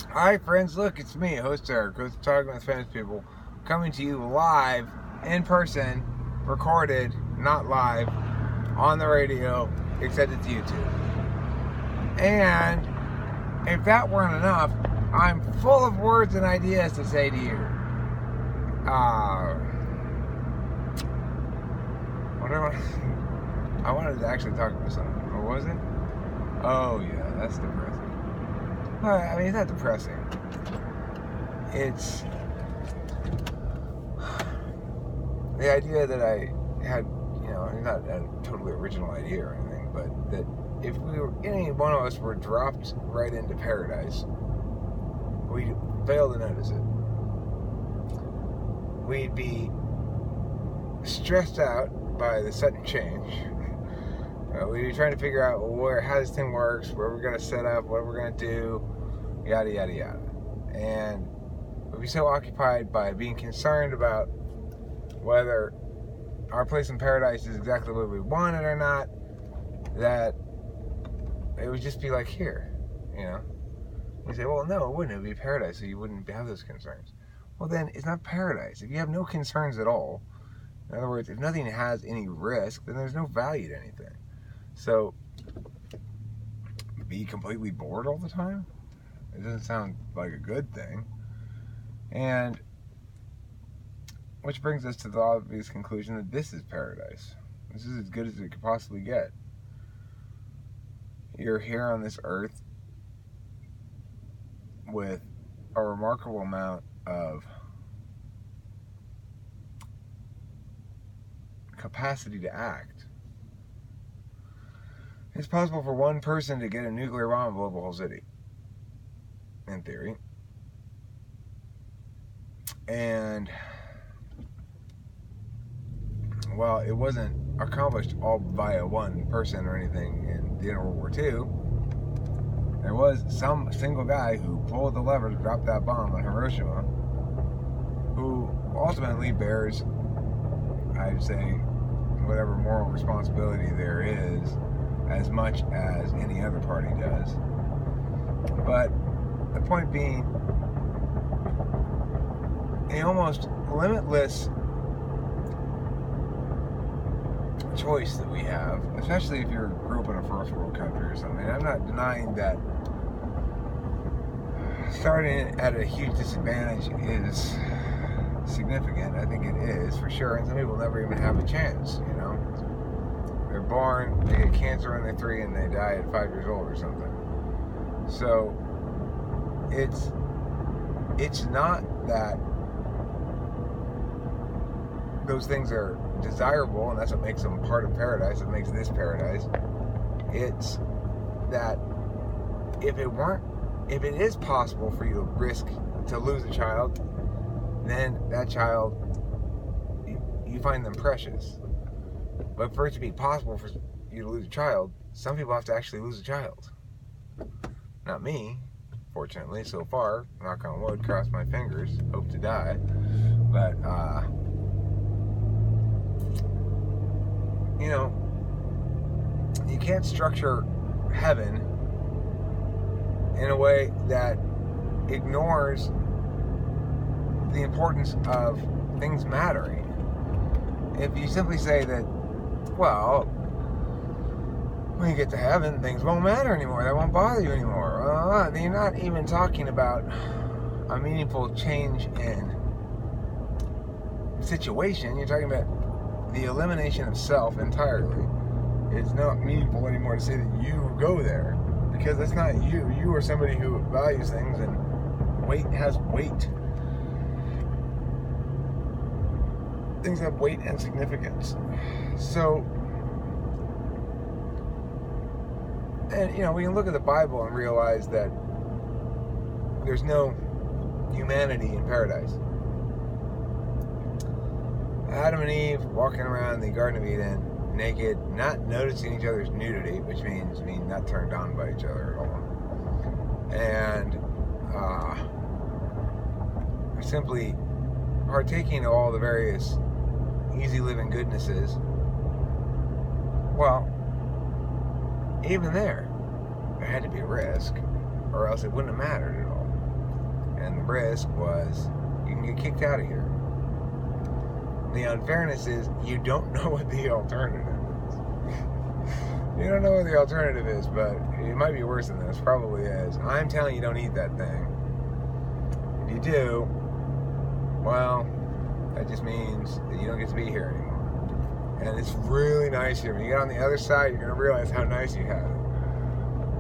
Hi friends, look, it's me, host Eric, host of Talking with Famous People, coming to you live, in person, recorded, not live, on the radio, except it's YouTube. And if that weren't enough, I'm full of words and ideas to say to you. I wanted to actually talk about something. What was it? Oh yeah, that's depressing. Well, I mean, it's not depressing. It's the idea that I had, it's not a totally original idea or anything, but that if any one of us were dropped right into paradise, we'd fail to notice it. We'd be stressed out by the sudden change. We'd be trying to figure out how this thing works, where we're going to set up, what we're going to do, yada, yada, yada. And we'd be so occupied by being concerned about whether our place in paradise is exactly what we wanted or not, that it would just be like here, You say, well, no, it wouldn't. It would be paradise, so you wouldn't have those concerns. Well, then, it's not paradise. If you have no concerns at all, in other words, if nothing has any risk, then there's no value to anything. So, be completely bored all the time? It doesn't sound like a good thing. And which brings us to the obvious conclusion that this is paradise. This is as good as it could possibly get. You're here on this earth with a remarkable amount of capacity to act. It's possible for one person to get a nuclear bomb and blow up a whole city, in theory. And while it wasn't accomplished all via one person or anything in the end of World War II, there was some single guy who pulled the lever to drop that bomb on Hiroshima, who ultimately bears, I'd say, whatever moral responsibility there is, as much as any other party does. But the point being, an almost limitless choice that we have, especially if you grew up in a first world country or something. I'm not denying that starting at a huge disadvantage is significant. I think it is, for sure. And some people never even have a chance, They're born, they get cancer when they're 3, and they die at 5 years old or something. So, it's not that those things are desirable, and that's what makes them part of paradise, it makes this paradise. It's that if it is possible for you to risk to lose a child, then that child, you find them precious. But for it to be possible for you to lose a child, some people have to actually lose a child. Not me, fortunately, so far. Knock on wood, cross my fingers, hope to die. But, you can't structure heaven in a way that ignores the importance of things mattering. If you simply say that, well, when you get to heaven, things won't matter anymore, they won't bother you anymore, then you're not even talking about a meaningful change in situation. You're talking about the elimination of self entirely. It's not meaningful anymore to say that you go there, because that's not you. You are somebody who values things, and weight has weight. Things have weight and significance. So, and we can look at the Bible and realize that there's no humanity in paradise. Adam and Eve walking around the Garden of Eden naked, not noticing each other's nudity, which means being not turned on by each other at all, and simply partaking of all the various easy living goodnesses. Well, even there had to be a risk, or else it wouldn't have mattered at all. And the risk was you can get kicked out of here. The unfairness is you don't know what the alternative is. You don't know what the alternative is, but it might be worse than this. Probably is. I'm telling you, don't eat that thing. If you do, well, that just means that you don't get to be here anymore. And it's really nice here. When you get on the other side, you're going to realize how nice you have it.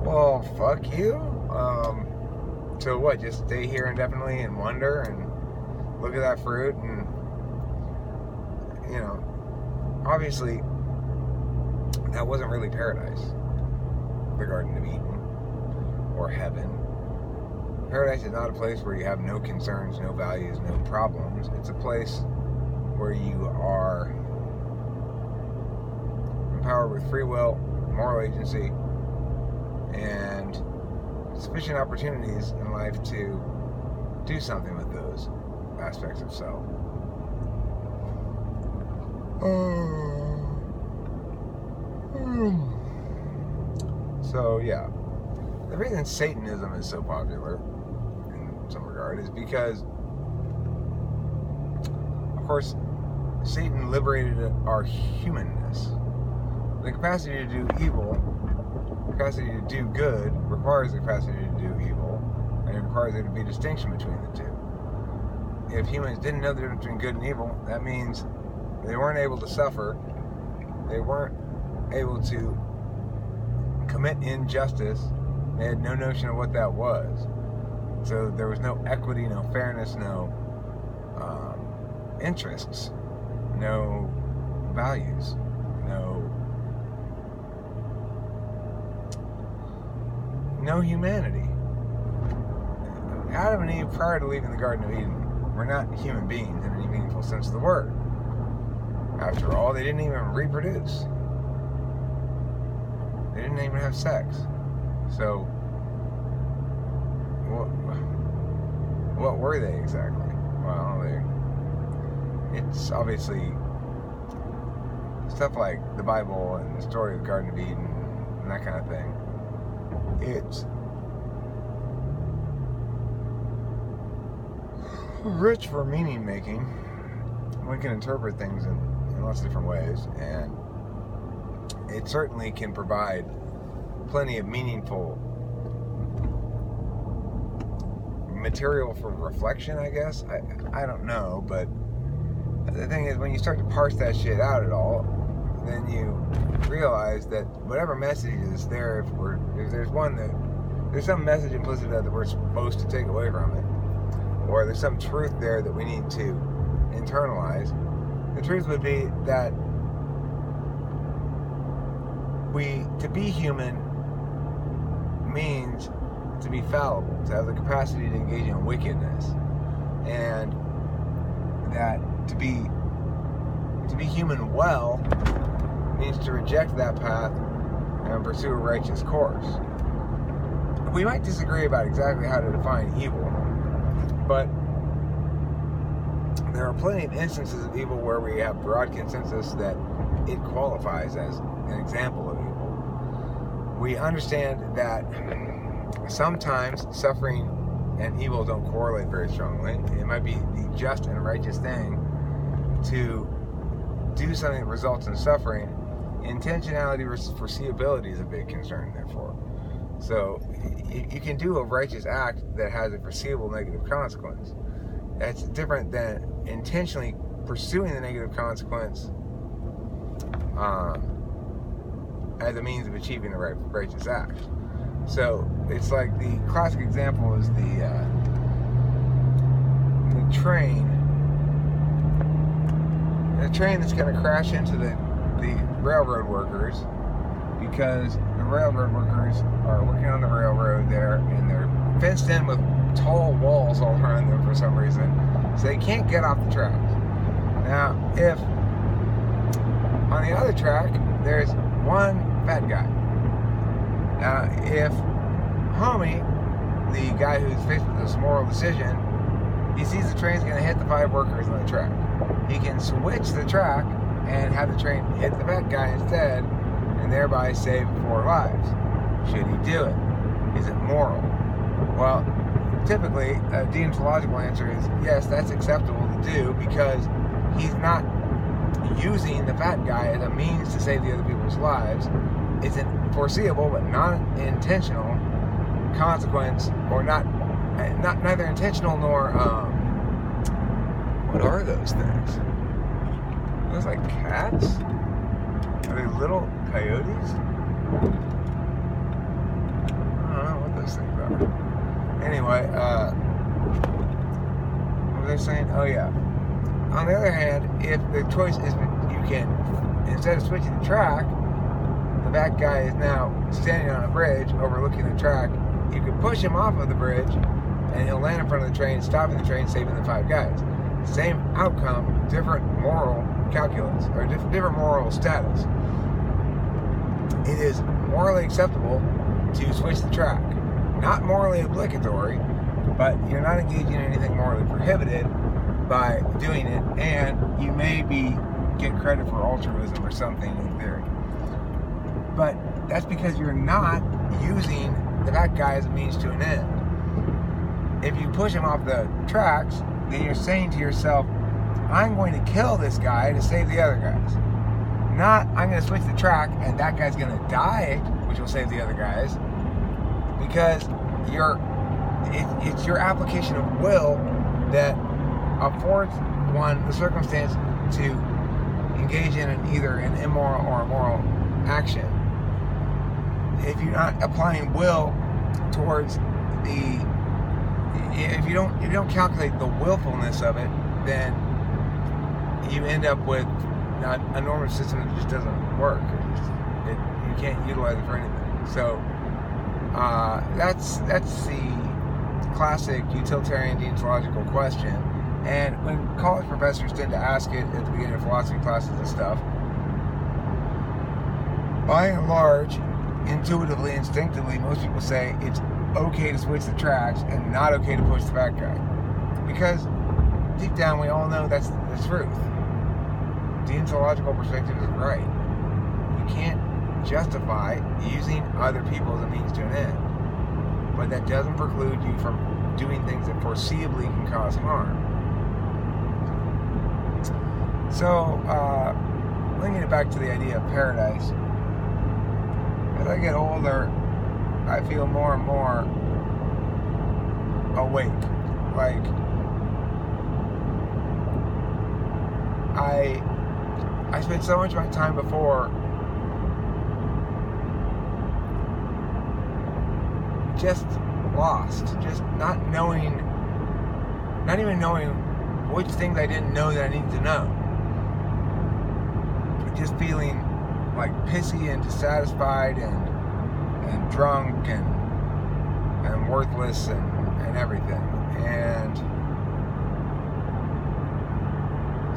Well, fuck you. So what? Just stay here indefinitely and wonder and look at that fruit and, you know, obviously that wasn't really paradise, the Garden of Eden or heaven. Paradise is not a place where you have no concerns, no values, no problems. It's a place where you are empowered with free will, moral agency, and sufficient opportunities in life to do something with those aspects of self. So yeah, the reason Satanism is so popular in some regard is because, of course, Satan liberated our humanness. The capacity to do evil, the capacity to do good, requires the capacity to do evil, and it requires there to be a distinction between the two. If humans didn't know the difference between good and evil, that means they weren't able to suffer, they weren't able to commit injustice, they had no notion of what that was. So there was no equity, no fairness, no interests, no values, no humanity. Adam and Eve, prior to leaving the Garden of Eden, were not human beings in any meaningful sense of the word. After all, they didn't even reproduce. They didn't even have sex. So, what were they exactly? Well, it's obviously stuff like the Bible and the story of the Garden of Eden and that kind of thing. It's rich for meaning making. We can interpret things in lots of different ways, and it certainly can provide plenty of meaningful material for reflection, I guess. I don't know, but the thing is, when you start to parse that shit out at all, then you realize that whatever message is there, if there's some message implicit that we're supposed to take away from it, or there's some truth there that we need to internalize, the truth would be that to be human means to be fallible, to have the capacity to engage in wickedness, and that to be human well means to reject that path and pursue a righteous course. We might disagree about exactly how to define evil, but there are plenty of instances of evil where we have broad consensus that it qualifies as an example of evil. We understand that sometimes suffering and evil don't correlate very strongly. It might be the just and righteous thing to do something that results in suffering. Intentionality versus foreseeability is a big concern, therefore. So you can do a righteous act that has a foreseeable negative consequence. That's different than intentionally pursuing the negative consequence as a means of achieving a righteous act. So it's like the classic example is the train that's going to crash into the railroad workers, because the railroad workers are working on the railroad there, and they're fenced in with tall walls all around them for some reason, so they can't get off the tracks. Now, if on the other track there's one fat guy, if homie, the guy who's faced with this moral decision, he sees the train's going to hit the 5 workers on the track, he can switch the track and have the train hit the fat guy instead, and thereby save 4 lives. Should he do it? Is it moral? Well, typically, a deontological answer is yes, that's acceptable to do because he's not using the fat guy as a means to save the other people's lives. It's a foreseeable but non-intentional consequence, or neither intentional nor what are those things? Are those like cats? Are they little coyotes? I don't know what those things are. Anyway, what was I saying? Oh yeah. On the other hand, if the choice is you can, instead of switching the track, the bad guy is now standing on a bridge overlooking the track, you can push him off of the bridge and he'll land in front of the train, stopping the train, saving the 5 guys. Same outcome, different moral calculus, or different moral status. It is morally acceptable to switch the track. Not morally obligatory, but you're not engaging in anything morally prohibited by doing it, and you may get credit for altruism or something in theory. But that's because you're not using the bad guy as a means to an end. If you push him off the tracks, then you're saying to yourself, I'm going to kill this guy to save the other guys. Not, I'm going to switch the track and that guy's going to die, which will save the other guys, because it's your application of will that affords one the circumstance to engage in either an immoral or a moral action. If you're not applying will towards if you don't calculate the willfulness of it, then you end up with a normative system that just doesn't work. You can't utilize it for anything. So that's the classic utilitarian deontological question. And when college professors tend to ask it at the beginning of philosophy classes and stuff, by and large, intuitively, instinctively, most people say it's okay to switch the tracks and not okay to push the bad guy. Because deep down we all know that's the truth. Deontological perspective is right. You can't justify using other people as a means to an end. But that doesn't preclude you from doing things that foreseeably can cause harm. So, linking it back to the idea of paradise, as I get older, I feel more and more awake. Like, I spent so much of my time before just lost, just not even knowing which things I didn't know that I needed to know. Just feeling like pissy and dissatisfied and drunk and worthless and everything. And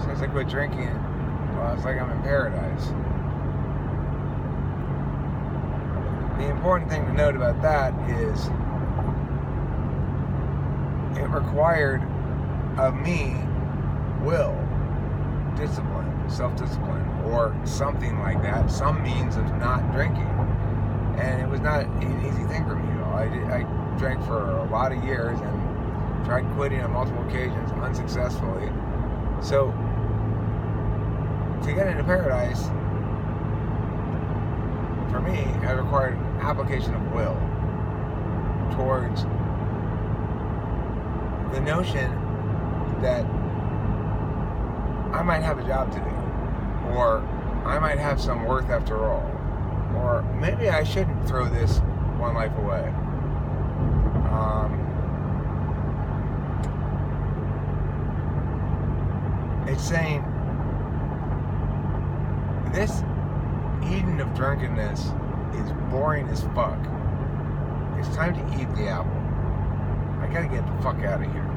since I quit drinking, well, it's like I'm in paradise. The important thing to note about that is it required of me will, discipline, self-discipline, or something like that, some means of not drinking. And it was not an easy thing for me at all. I drank for a lot of years and tried quitting on multiple occasions unsuccessfully. So to get into paradise, for me, it required an application of will towards the notion that I might have a job to do, or I might have some worth after all, or maybe I shouldn't throw this one life away. It's saying this Eden of drunkenness is boring as fuck. It's time to eat the apple. I gotta get the fuck out of here.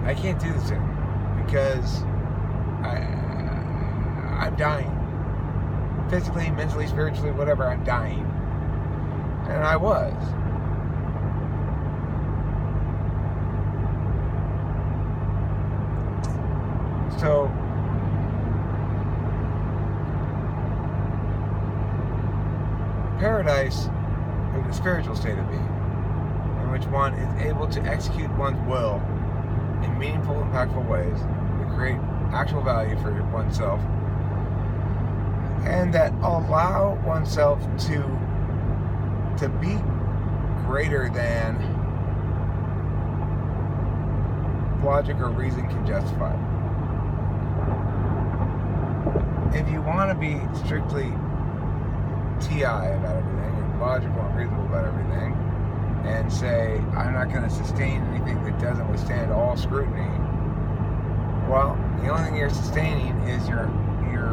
I can't do this anymore because I'm dying. Physically, mentally, spiritually, whatever, I'm dying. And I was. So, paradise the spiritual state of being, in which one is able to execute one's will in meaningful, impactful ways that create actual value for oneself, and that allow oneself to be greater than logic or reason can justify. If you want to be strictly TI about everything, and logical and reasonable about everything, and say, I'm not going to sustain anything that doesn't withstand all scrutiny, well, the only thing you're sustaining is your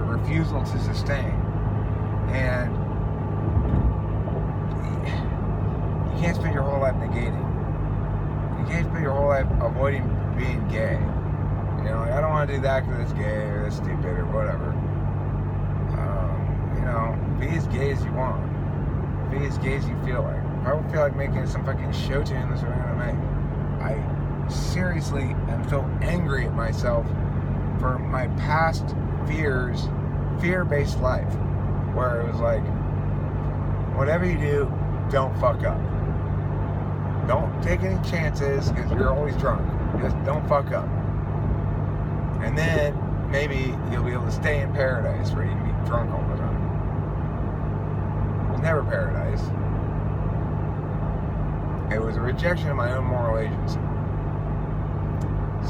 refusal to sustain. And you can't spend your whole life negating. You can't spend your whole life avoiding being gay. You know, like, I don't want to do that because it's gay or it's stupid or whatever. You know, be as gay as you want. Be as gay as you feel like. If I would feel like making some fucking show tune, that's what I'm going to make. I seriously am so angry at myself for my past fear-based life, where it was like, whatever you do, don't fuck up. Don't take any chances because you're always drunk. Just don't fuck up. And then maybe you'll be able to stay in paradise where you can be drunk all the time. It was never paradise. It was a rejection of my own moral agency.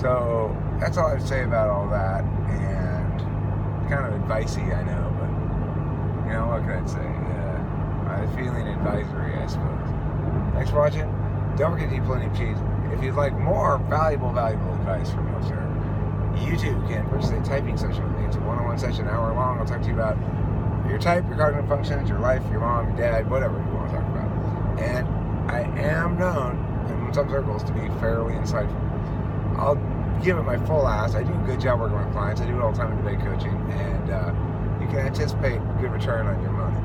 So that's all I have to say about all that. And it's kind of advicey, I know, but you know, what can I say? I'm feeling advisory, I suppose. Thanks for watching. Don't forget to eat plenty of cheese. If you'd like more valuable advice from me, sir, you too can purchase a typing session with me. It's a one-on-one session, an hour long. I'll talk to you about your type, your cognitive functions, your life, your mom, your dad, whatever you want to talk about. And I am known in some circles to be fairly insightful. I'll give it my full ass. I do a good job working with clients. I do it all the time in debate coaching, and you can anticipate good return on your money.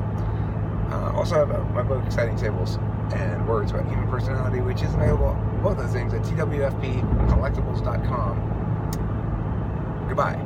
Also, I have my book, Exciting Tables and Words About Human Personality, which is available, both those things, at TwFP collectibles.com. Goodbye.